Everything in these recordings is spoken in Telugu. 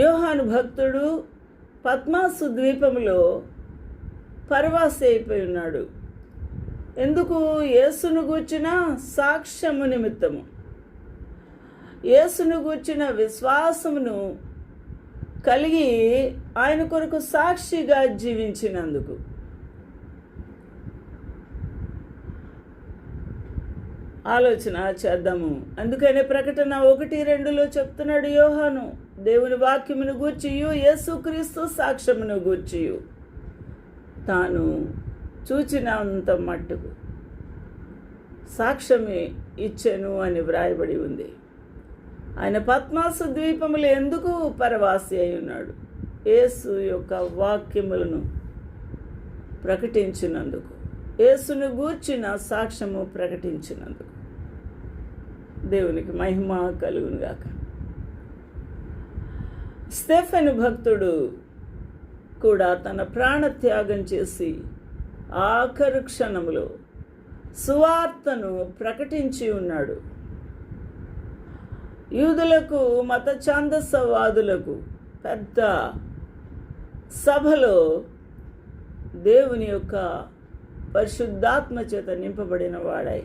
యోహాను భక్తుడు పద్మాసు ద్వీపంలో పరవాసి అయిపోయి ఉన్నాడు. ఎందుకు? యేసును గూర్చిన సాక్ష్యము నిమిత్తము, యేసును గూర్చిన విశ్వాసమును కలిగి ఆయన కొరకు సాక్షిగా జీవించినందుకు. ఆలోచన చేద్దాము. అందుకనే ప్రకటన 1:2 చెప్తున్నాడు యోహాను, దేవుని వాక్యమును గూర్చియు యేసుక్రీస్తు సాక్ష్యమును గూర్చియు తాను చూచినంత మట్టుకు సాక్ష్యమే ఇచ్చెను అని వ్రాయబడి ఉంది. ఆయన పద్మాసు ద్వీపములు ఎందుకు పరవాసి అయి ఉన్నాడు? యేసు యొక్క వాక్యములను ప్రకటించినందుకు, యేసును గూర్చిన సాక్ష్యము ప్రకటించినందుకు. దేవునికి మహిమ కలుగునుగాక. స్టెఫెను భక్తుడు కూడా తన ప్రాణత్యాగం చేసి ఆఖరు క్షణములో సువార్తను ప్రకటించి ఉన్నాడు. యూదులకు, మత ఛాందసవాదులకు పెద్ద సభలో దేవుని యొక్క పరిశుద్ధాత్మ చేత నింపబడిన వాడై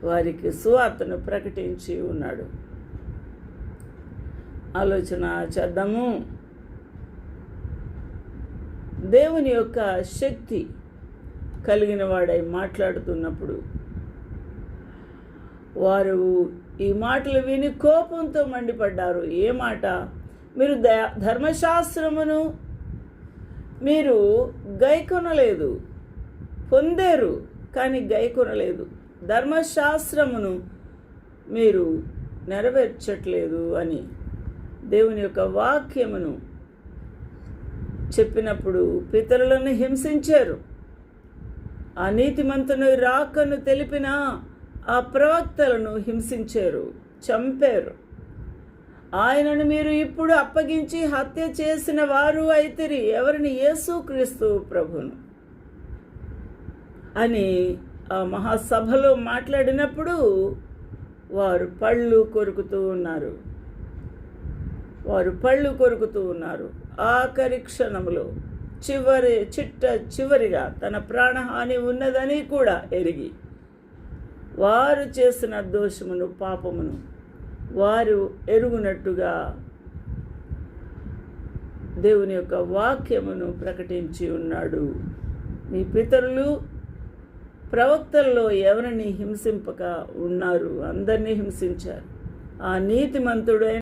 వారికి సువార్తను ప్రకటించి ఉన్నాడు. ఆలోచన చేద్దాము. దేవుని యొక్క శక్తి కలిగిన వాడై మాట్లాడుతున్నప్పుడు వారు ఈ మాటలు విని కోపంతో మండిపడ్డారు. ఏ మాట? మీరు ధర్మశాస్త్రమును మీరు గైకొనలేదు, పొందారు కానీ గైకొనలేదు. ధర్మశాస్త్రమును మీరు నెరవేర్చట్లేదు అని దేవుని యొక్క వాక్యమును చెప్పినప్పుడు పితరులను హింసించారు. ఆ నీతిమంతుని రాకను తెలిపిన ఆ ప్రవక్తలను హింసించారు, చంపారు. ఆయనను మీరు ఇప్పుడు అప్పగించి హత్య చేసిన వారు అయితిరి. ఎవరిని? యేసుక్రీస్తు ప్రభును అని ఆ మహాసభలో మాట్లాడినప్పుడు వారు పళ్ళు కొరుకుతూ ఉన్నారు. ఆఖరి క్షణంలో చివరిగా తన ప్రాణహాని ఉన్నదని కూడా ఎరిగి వారు చేసిన దోషమును, పాపమును వారు ఎరుగునట్టుగా దేవుని యొక్క వాక్యమును ప్రకటించి ఉన్నాడు. మీ పితరులు ప్రవక్తల్లో ఎవరిని హింసింపక ఉన్నారు? అందరినీ హింసించారు. ఆ నీతిమంతుడైన